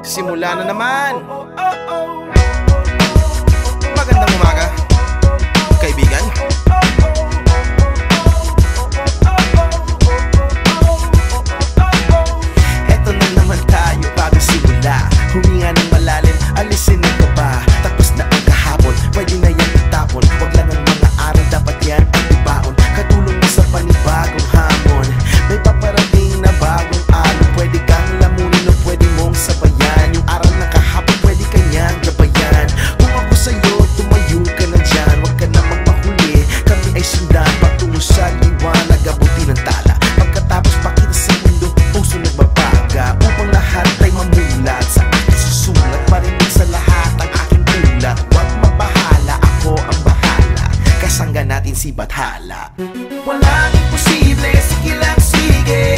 Simula na naman. Magandang umaga, kaibigan. Eto na naman tayo bago simula. Huminga ng malalim, alisin ang kaba. Tapos na ang kahapon, pwede na yan itapon. Wag lang ang mga araw, dapat yan ang ibaon. Katulong mo sa panibagong hamon. May paparating na bagong alon. Pwede kang lamunin o pwede mong sabayan. Yung araw na kahapon, pwede kanyang gabayan. Kung ako sa'yo, tumayo ka na dyan. Wag ka na magpahuli, kami ay sundan. Patungo sa liwanag, abuti ng tala. Pagkatapos pakita sa mundo, puso nagbabaga. Upang lahat ay mamulat sa aking susulat. Parinig sa lahat ang aking ulat. Wag mabahala, ako ang bahala. Kasangga natin si Bathala. Walang imposible, sige lang sige.